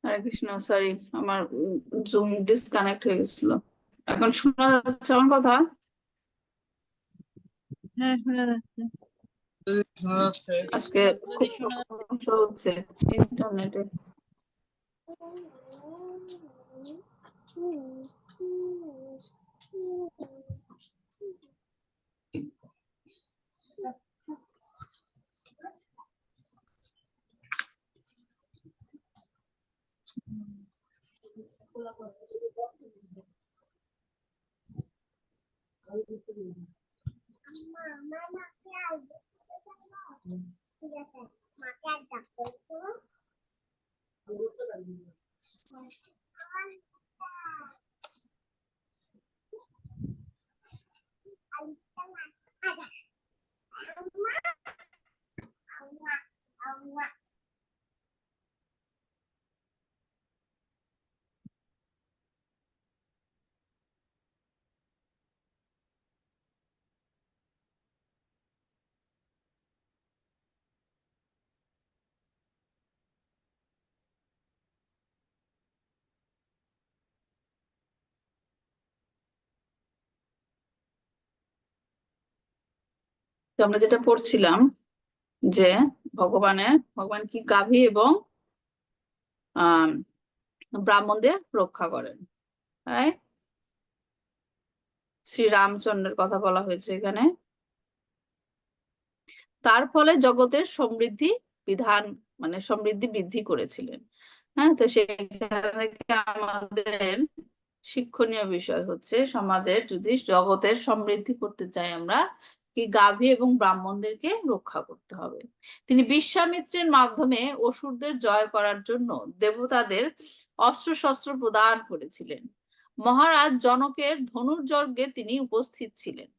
হরে কৃষ্ণ, সরি আমার জুম ডিসকানেক্ট হয়ে গেছিল। এখন শোনা যাচ্ছে আমার কথা? হ্যাঁ, শোনা যাচ্ছে। শোনা যাচ্ছে। আজকে খুব সমস্যা হচ্ছে ইন্টারনেটে। তো আমরা যেটা পড়ছিলাম যে ভগবান কি গাভী এবং আহ ব্রাহ্মণদের রক্ষা করেন, তাই শ্রীরামচন্দ্রের কথা বলা হয়েছে এখানে। তার ফলে জগতের সমৃদ্ধি বিধান মানে সমৃদ্ধি বৃদ্ধি করেছিলেন। হ্যাঁ, তো সেখানে থেকে আমাদের শিক্ষণীয় বিষয় হচ্ছে সমাজের যদি জগতের সমৃদ্ধি করতে চাই আমরা কি গাভী এবং ব্রাহ্মণদেরকে রক্ষা করতে হবে। তিনি বিশ্বামিত্রের মাধ্যমে অসুরদের জয় করার জন্য দেবতাদের অস্ত্র শস্ত্র প্রদান করেছিলেন। মহারাজ জনকের ধনুর্যজ্ঞে তিনি উপস্থিত ছিলেন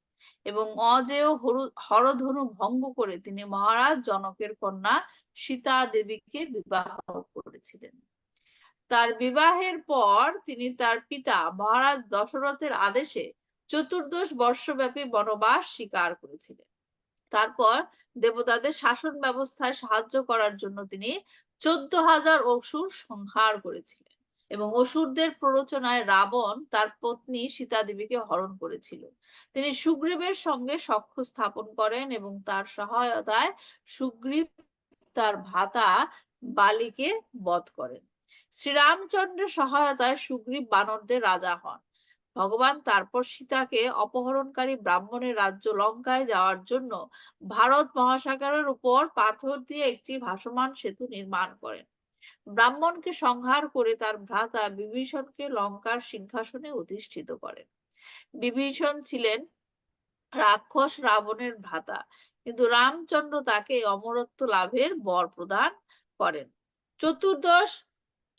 এবং অজেয় হরধনু ভঙ্গ করে তিনি মহারাজ জনকের কন্যা সীতা দেবীকে বিবাহ করেছিলেন। তার বিবাহের পর তিনি তার পিতা মহারাজ দশরথের আদেশে 14 বর্ষব্যাপী বনবাস স্বীকার করেছিলেন। তারপর দেবতাদের শাসন ব্যবস্থায় সাহায্য করার জন্য তিনি 14,000 অসুর সংহার করেছিলেন এবং অসুরদের প্ররোচনায় রাবণ তার পত্নী সীতা দেবীকে হরণ করেছিল। তিনি সুগ্রীবের সঙ্গে সখ্য স্থাপন করেন এবং তার সহায়তায় সুগ্রীব তার ভ্রাতা বালিকে বধ করেন। শ্রীরামচন্দ্রের সহায়তায় সুগ্রীব বানরদের রাজা হন। ভগবান তারপর সীতাকে অপহরণকারী ব্রাহ্মণের রাজ্য লঙ্কায় যাওয়ার জন্য ভারত মহাসাগরের উপর পাথর দিয়ে একটি ভাসমান সেতু নির্মাণ করেন। ব্রাহ্মণকে সংহার করে তার ভ্রাতা বিভীষণকে লঙ্কার সিংহাসনে অধিষ্ঠিত করেন। বিভীষণ ছিলেন রাক্ষস রাবণের ভ্রাতা, কিন্তু রামচন্দ্র তাকে অমরত্ব লাভের বর প্রদান করেন।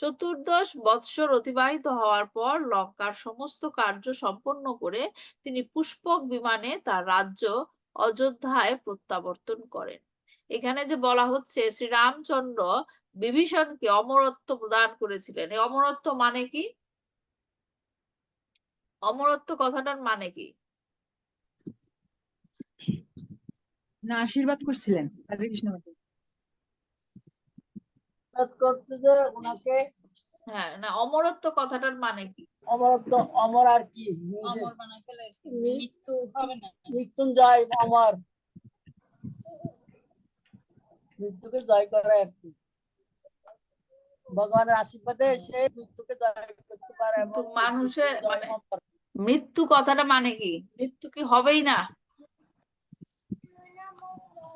চতুর্দশ বৎসর অতিবাহিত হওয়ার পর লঙ্কার সমস্ত কার্য সম্পন্ন করে তিনি পুষ্পক বিমানে তার রাজ্য অযোধ্যায় প্রত্যাবর্তন করেন। এখানে যে বলা হচ্ছে শ্রীরামচন্দ্র বিভীষণকে অমরত্ব প্রদান করেছিলেন, এই অমরত্ব মানে কি? অমরত্ব কথাটার মানে কি? না, আশীর্বাদ করছিলেন। হরে কৃষ্ণ মাতা। করতে যে ওনাকে হ্যাঁ, না অমরত্ব কথাটার মানে কি? অমরত্ব, অমর আর কি অমর বানায় ফেলেছে, নি- মৃত্যু হবে না। মৃত্যুঞ্জয় অমর, মৃত্যুকে জয় করে আর কি। ভগবানের আশীর্বাদে সে মৃত্যুকে জয় করতে পারে কিন্তু এবং মানুষের মৃত্যুঞ্জয় মানে অমর। মৃত্যু কথাটা মানে কি? মৃত্যু কি হবেই না?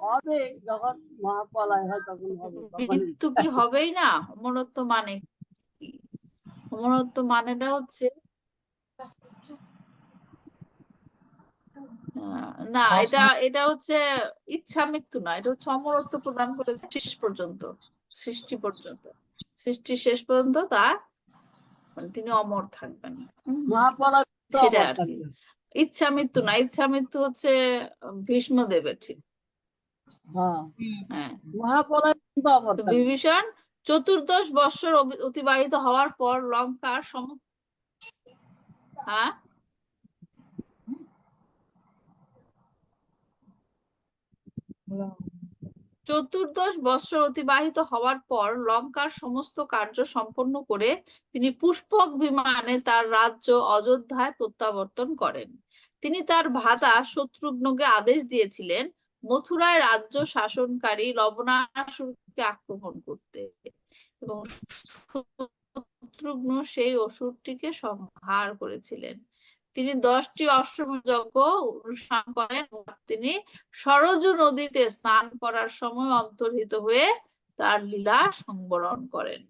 হবে, যখন মহাপ্রলয় হয় তখন হবে ভগবানের মৃত্যু ইচ্ছা। কি হবেই না? অমরত্ব মানে কি? অমরত্ব মানেটা হচ্ছে না, এটা হচ্ছে ইচ্ছা মৃত্যু না, এটা হচ্ছে অমরত্ব প্রদান করেছে শেষ পর্যন্ত, সৃষ্টি পর্যন্ত, সৃষ্টি শেষ পর্যন্ত তার মানে তিনি অমর থাকবেন। মহাপ্রলয় তো সেটা অমর আর কি। থাকবে। ইচ্ছা মৃত্যু না, ইচ্ছা মৃত্যু হচ্ছে ভীষ্মদেবের, ঠিক। হ্যাঁ, হ্যাঁ, মহাপ্রলয় কিন্তু অমর তো থাকবে। বিভীষণ 14 বৎসর অতিবাহিত হওয়ার পর লঙ্কার হ্যাঁ চতুর্দশ বৎসর অতিবাহিত হওয়ার পর লঙ্কার সমস্ত কার্য সম্পন্ন করে তিনি পুষ্পক বিমানে তার রাজ্য অযোধ্যায় প্রত্যাবর্তন করেন। তিনি তার ভ্রাতা শত্রুঘ্নকে আদেশ দিয়েছিলেন মথুরায় রাজ্য শাসনকারী লবণাসুরকে আক্রমণ করতে, এবং শত্রুঘ্ন সেই অসুরটিকে সংহার করেছিলেন। তিনি 10টি অশ্বমেধ যজ্ঞ অনুষ্ঠান করেন। তিনি সরযূ নদীতে স্নান করার সময় অন্তর্হিত হয়ে তার লীলা সংবরণ করেন।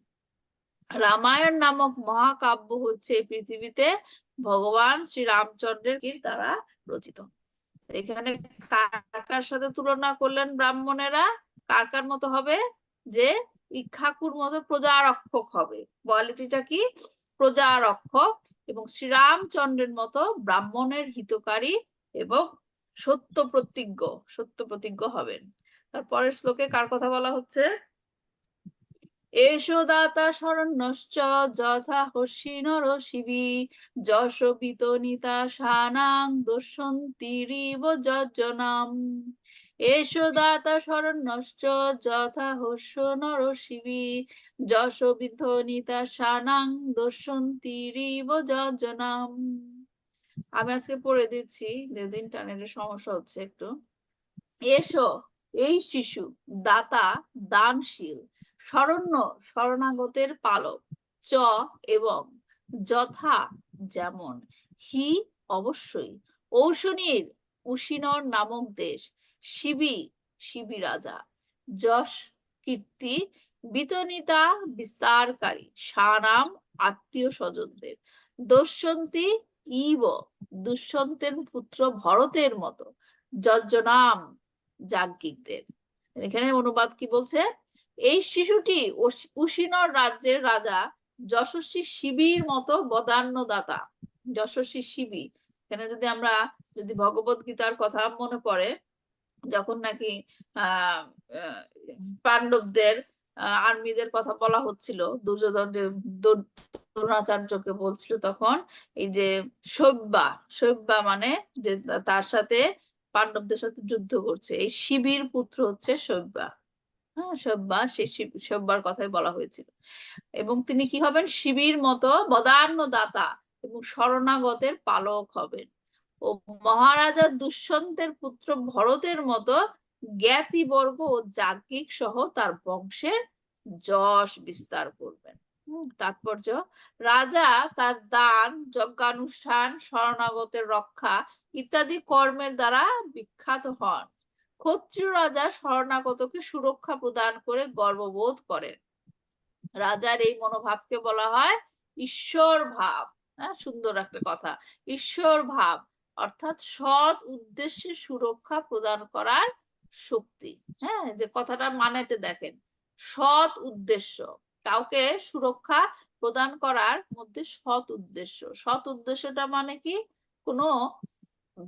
রামায়ণ নামক মহাকাব্য হচ্ছে এই পৃথিবীতে ভগবান শ্রীরামচন্দ্রের দ্বারা রচিত। এখানে কার কার সাথে তুলনা করলেন ব্রাহ্মণেরা? কার কার মতো হবে? যে ইক্ষ্বাকুর মতো প্রজারক্ষক হবে। কোয়ালিটিটা কি? প্রজারক্ষক। এবং শ্রীরামচন্দ্রের মতো ব্রাহ্মণের হিতকারী এবং সত্য প্রতিজ্ঞ হবেন। তারপরের শ্লোকে কার কথা বলা হচ্ছে? এষো দাতা শরণ্যশ্চ যথা হস্যি নর শিবি যশ বিতনিতা শানাং দস্যন্তিরিব যজ্জনাম। এষো দাতা শরণ্যশ্চ যথা হস্য নর শিবি যশ বিতনিতা শানাং দস্যন্তিরিব যজ্জনাম। আমি আজকে পড়ে দিচ্ছি, যেদিন ইন্টারনেটের সমস্যা হচ্ছে একটু। এসো, এই শিশু, দাতা দানশীল, শরণ্য শরণাগতের পালক, চ এবং, যথা যেমন, হি অবশ্যই, ঔশনীর উশিনর নামক দেশ, শিবি শিবি রাজা, যশ কীর্তি, বিতনিতা বিস্তারকারী, সানাম আত্মীয় স্বজনদের, দস্যন্তী ইব দুষ্যন্তের পুত্র ভরতের মতো, যজ্জনাম যাজ্ঞিকদের। এখানে অনুবাদ কি বলছে? এই শিশুটি উশিনর রাজ্যের রাজা যশস্বী শিবির মতো বদান্য দাতা। যশস্বী শিবি, এখানে যদি ভগবত গীতার কথা মনে পড়ে, যখন নাকি পাণ্ডবদের আর্মিদের কথা বলা হচ্ছিল, দুর্যোধন যে দ্রোণাচার্যকে বলছিল, তখন এই যে সব্যা মানে যে তার সাথে পাণ্ডবদের সাথে যুদ্ধ করছে, এই শিবির পুত্র হচ্ছে সব্যা। হ্যাঁ, সব্যা, সেই সব্যার কথাই বলা হয়েছিল। এবং তিনি কি হবেন? শিবির মতো বদান্য দাতা এবং শরণাগতের পালক হবেন। ও মহারাজা দুষ্যন্তের পুত্র ভরতের মতো জ্ঞাতিবর্গ ও যাজ্ঞিক সহ তার বংশের যশ বিস্তার করবেন। তাৎপর্য: রাজা তার দান, যজ্ঞানুষ্ঠান, শরণাগতের রক্ষা ইত্যাদি কর্মের দ্বারা বিখ্যাত হন। ক্ষত্রিয় রাজা শরণাগতকে সুরক্ষা প্রদান করে গর্ববোধ করেন। রাজার এই মনোভাবকে বলা হয় ঈশ্বর ভাব। হ্যাঁ, সুন্দর একটা কথা, ঈশ্বর ভাব, অর্থাৎ সৎ উদ্দেশ্যে সুরক্ষা প্রদান করার শক্তি। হ্যাঁ, যে কথাটার মানেটা দেখেন, সৎ উদ্দেশ্য, কাউকে সুরক্ষা প্রদান করার মধ্যে সৎ উদ্দেশ্য। সৎ উদ্দেশ্যটা মানে কি? কোনো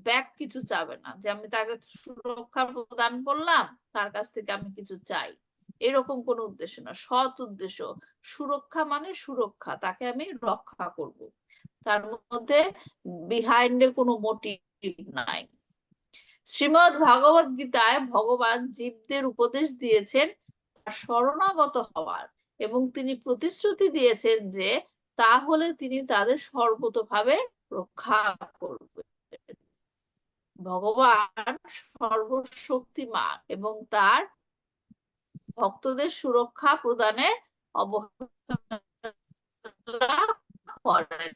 ব্যাক কিছু চাবে না, যে আমি তাকে সুরক্ষা প্রদান করলাম, তার কাছ থেকে আমি কিছু চাই, এরকম কোন উদ্দেশ্য না। সৎ উদ্দেশ্য, সুরক্ষা মানে সুরক্ষা, তাকে আমি রক্ষা করব, তার মধ্যে বিহাইন্ডে কোনো মোটিভ নাই। শ্রীমদ্ ভাগবত গীতায় ভগবান জীবদের উপদেশ দিয়েছেন শরণাগত হওয়ার, এবং তিনি প্রতিশ্রুতি দিয়েছেন যে তাহলে তিনি তাদের সর্বতোভাবে রক্ষা করবেন। ভগবান সর্বশক্তিমান এবং তার ভক্তদের সুরক্ষা প্রদানে অবহেলা করেন।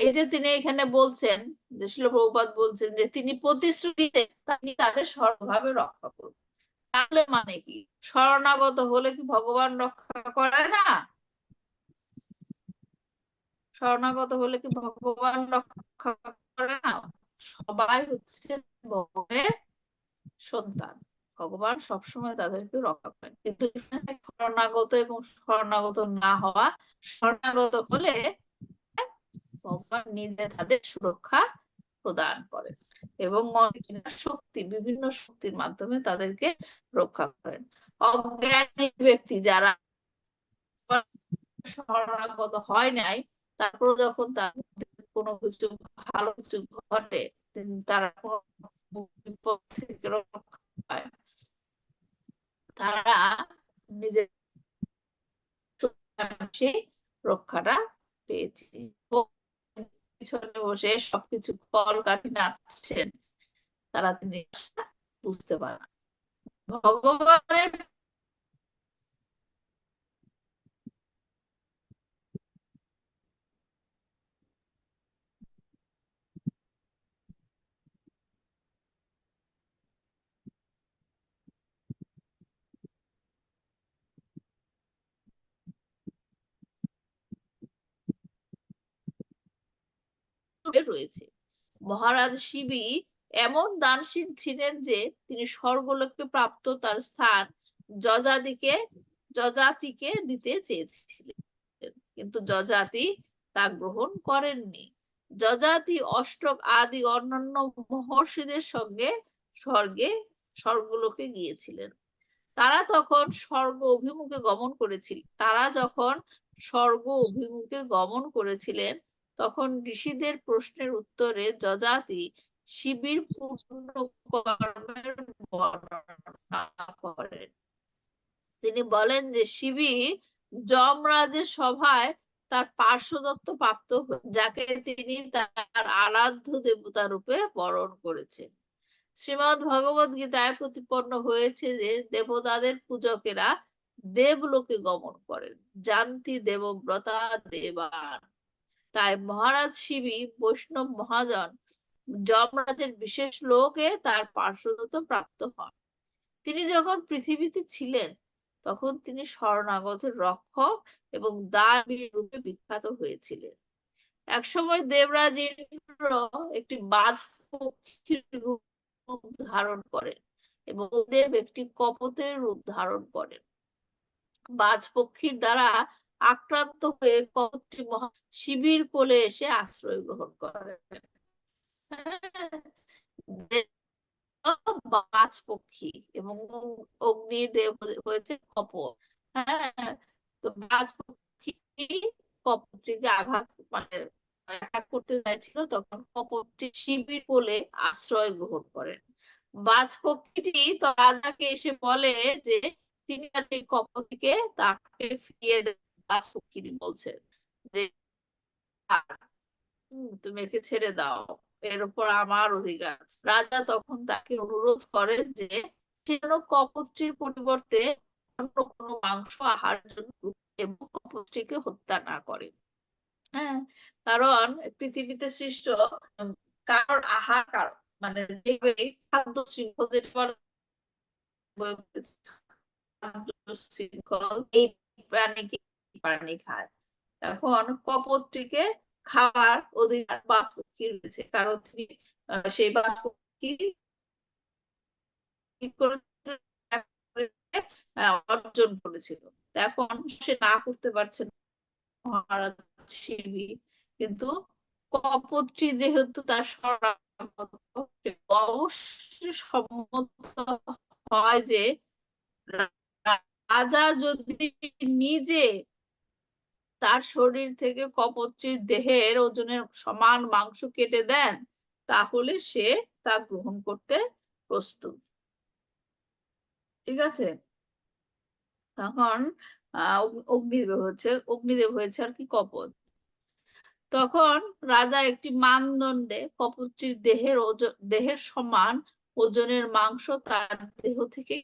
এই যে তিনি এখানে বলছেন, যে শিল প্রভুপাদ বলছেন যে তিনি প্রতিশ্রুতি তিনি তাদের সর্বভাবে রক্ষা করবেন। তাহলে মানে কি? শরণাগত হলে কি ভগবান রক্ষা করে না? শরণাগত হলে কি ভগবান রক্ষা করে না? সবাই হচ্ছে ভগবানের সন্তান, ভগবান সবসময় তাদেরকে রক্ষা করেন। কিন্তু শরণাগত এবং শরণাগত না হওয়া, শরণাগত হলে ভগবান নিজে তাদের সুরক্ষা প্রদান করেন এবং শক্তি, বিভিন্ন শক্তির মাধ্যমে তাদেরকে রক্ষা করেন। অজ্ঞানী ব্যক্তি যারা শরণাগত হয় নাই, তারপর যখন তাদের কোনো কিছু ভালো কিছু ঘটে, তারা রক্ষা পায়, তারা নিজের সেই রক্ষাটা পেয়েছে। পিছনে বসে সবকিছু কলকাঠি নাড়ছেন, তারা জিনিসটা বুঝতে পারে না। ভগবানের রয়েছে। মহারাজ শিবী এমন দানশীল ছিলেন যে তিনি স্বর্গলোকে প্রাপ্ত তার স্থান যজাতিকে দিতে চেয়েছিলেন, কিন্তু যজাতি তা গ্রহণ করেননি। যজাতি অষ্টক আদি অন্যান্য মহর্ষিদের সঙ্গে স্বর্গলোকে গিয়েছিলেন। তারা যখন স্বর্গ অভিমুখে গমন করেছিলেন তখন ঋষিদের প্রশ্নের উত্তরে যজাতি শিবির পূর্ণ কর্মের বর্ণনা করেন। তিনি বলেন যে শিবী যমরাজের সভায় তার পার্শ্বদত্ত প্রাপ্ত যাকে তিনি তার আরাধ্য দেবতা রূপে বরণ করেছেন। শ্রীমদ্ ভগবদ গীতায় প্রতিপন্ন হয়েছে যে দেবতাদের পূজকেরা দেবলোকে গমন করেন, জানতি দেবব্রতা দেবান। তাই মহারাজ শিবী বৈষ্ণব মহাজন যমরাজের বিশেষ লোকে তার পার্শ্বদত্ত প্রাপ্ত হন। তিনি যখন পৃথিবীতে ছিলেন তখন তিনি শরণাগতের রক্ষক এবং দানবীর রূপে বিখ্যাত হয়েছিলেন। একসময় দেবরাজ ইন্দ্র একটি বাজ পক্ষীর রূপ ধারণ করেন এবং দেব একটি কপোতের রূপ ধারণ করেন। বাজ পক্ষীর দ্বারা আক্রান্ত হয়ে কপোতটি শিবির কোলে এসে আশ্রয় গ্রহণ করেন। বাজ পক্ষী এবং অগ্নিদেব হয়েছে কপোত। হ্যাঁ, তো বাজ পক্ষী কপোতটিকে আঘাত করতে চাইছিল, তখন কপোতটি শিবির কোলে আশ্রয় গ্রহণ করেন। বাজ পক্ষীটি তো রাজাকে এসে বলে যে তিনি আর এই কপোতটিকে তাকে ফিরিয়ে দেন। বাজ পক্ষী বলছে যে তুমি একে ছেড়ে দাও, এর উপর আমার অধিকার আছে। রাজা তখন তাকে অনুরোধ করেন যে যেন কপোতটির পরিবর্তে অন্য কোনো মাংস আহারের জন্য এবং কপোতটিকে হত্যা না করে। হ্যাঁ, কারণ পৃথিবীতে সৃষ্ট কারোর আহার মানে যে খাদ্য শৃঙ্খল যেটা শৃঙ্খল এই প্রাণী খায়। এখন কপোতটিকে খাওয়ার অধিকার বাজ পক্ষীর রয়েছে, কারণ তিনি সেই বাজ পক্ষী অর্জন করেছিল। এখন সে না করতে পারছে মহারাজ শিবী, কিন্তু কপোতটি যেহেতু তার অবশ্যই সম্মত হয় যে রাজা যদি নিজে তার শরীর থেকে কপোতটির দেহের ওজনের সমান মাংস কেটে দেন তাহলে সে তা গ্রহণ করতে প্রস্তুত। ঠিক আছে, তখন অগ্নিদেব হয়েছে আর কি কপোত। তখন রাজা একটি মানদণ্ডে কপোতটির দেহের সমান ওজনের মাংস তার দেহ থেকে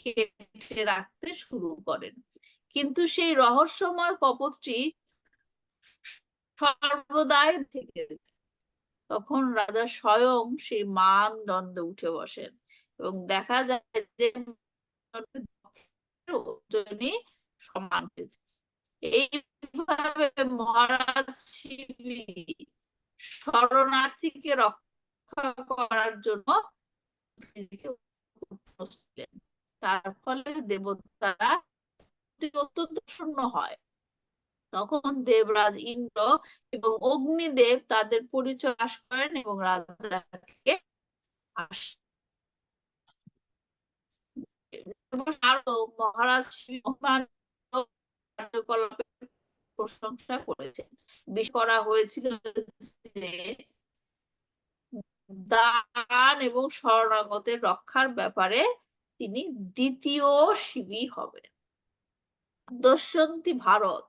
কেটে রাখতে শুরু করেন, কিন্তু সেই রহস্যময় কপোতটি সর্বদাই থেকে। তখন রাজা স্বয়ং সেই মানদণ্ডে উঠে বসেন এবং দেখা যায় যে ওজনই সমান হয়েছে। এইভাবে মহারাজ শিবী শরণার্থীকে রক্ষা করার জন্য তার ফলে দেবতারা অত্যন্ত শূন্য হয়। তখন দেবরাজ ইন্দ্র এবং অগ্নিদেব তাদের পরিচয় প্রকাশ করেন এবং রাজাকে মহারাজ কার্যকলাপের প্রশংসা করেছেন। বিষয় করা হয়েছিল যে দান এবং শরণাগতের রক্ষার ব্যাপারে তিনি দ্বিতীয় শিবই হবে। দস্যন্তী ভারত,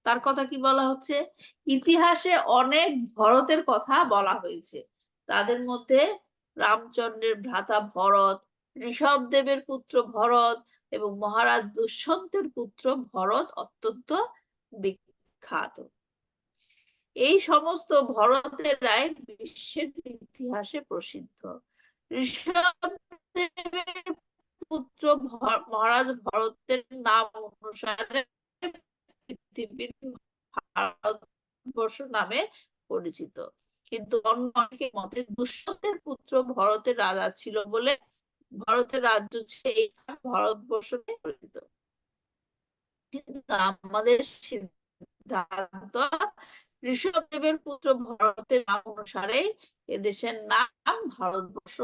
তার কথা কি বলা হচ্ছে? ইতিহাসে অনেক ভরতের কথা বলা হয়েছে, তাদের মধ্যে রামচন্দ্রের ভ্রাতা ভরত, ঋষভদেবের পুত্র ভরত এবং মহারাজ দুষ্যন্তের পুত্র ভরত অত্যন্ত বিখ্যাত। এই সমস্ত ভরতেরাই বিশ্বের ইতিহাসে প্রসিদ্ধ। ঋষভদেবের পুত্র মহারাজ ভরতের নাম অনুসারে পৃথিবীর ভারতবর্ষ নামে পরিচিত, কিন্তু অন্য অনেকের মতে দুষ্যন্তের পুত্র ভরতের রাজা ছিল বলে ভারতের রাজ্য ছিল এই ভারতবর্ষ নামে পরিচিত। কিন্তু আমাদের সিদ্ধান্ত ঋষভদেবের পুত্র ভরতের নাম অনুসারে এদেশের নাম ভারতবর্ষ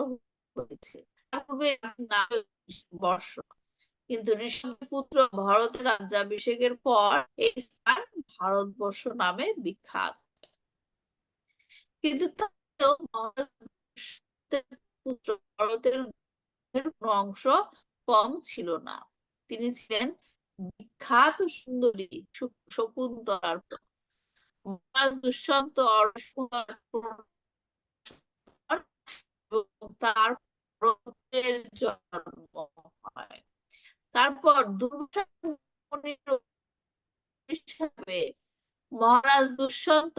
হয়েছে। তার পূর্বে নাম বর্ষ, কিন্তু ঋষভের পুত্র ভরতের রাজ্যাভিষেকের পর এই স্থান ভারতবর্ষ নামে বিখ্যাত। কিন্তু তাতেও পুত্র ভরতের কোনো অংশ কম ছিল না। তিনি ছিলেন বিখ্যাত সুন্দরী শকুন্তলার মহারাজ দুষ্যন্ত তার পুত্রের জন্ম হয়। তারপর দুর্বাসা মুনির হিসাবে মহারাজ দুষ্যন্ত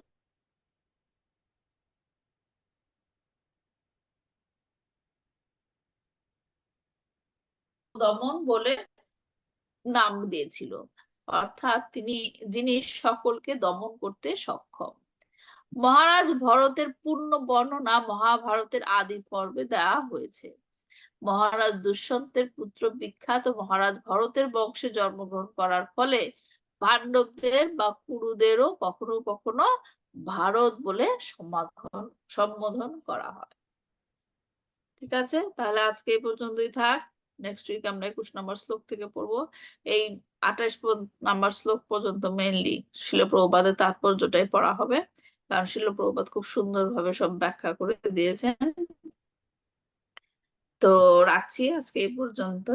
দমন বলে নাম দিয়েছিল, অর্থাৎ যিনি সকলকে দমন করতে সক্ষম। মহারাজ ভরতের পূর্ণ বর্ণনা মহাভারতের আদি পর্বে দেওয়া হয়েছে। মহারাজ দুষ্যন্তের পুত্র বিখ্যাত মহারাজ ভরতের বংশে জন্মগ্রহণ করার ফলে পাণ্ডবদের বা কুরুদেরও কখনো কখনো ভারত বলে সম্বোধন করা হয়। ঠিক আছে, তাহলে আজকে এই পর্যন্তই থাক। নেক্সট উইক আমরা 21 নম্বর শ্লোক থেকে পড়বো। এই 28 নম্বর শ্লোক পর্যন্ত মেইনলি শিল প্রভুপাদের তাৎপর্যটাই পড়া হবে, কারণ শিল প্রভুপাদ খুব সুন্দরভাবে সব ব্যাখ্যা করে দিয়েছেন। তো রাখছি আজকে এই পর্যন্ত।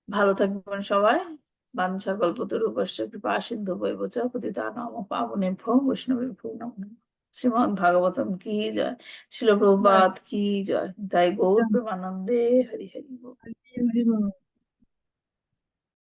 ভালো থাকবেন সবাই। বাঞ্ছা কল্পতরুভ্যশ্চ কৃপা সিন্ধু ভৈবচ পতিতানাং পাবনেভ্যো বৈষ্ণবেভ্যো নমো নমঃ। শ্রীমদ্ ভাগবতম কি জয়, শিল প্রভুপাদ কি জয়। জয় গৌর প্রেমানন্দে, হরি হরি বল। হরি হরি বল।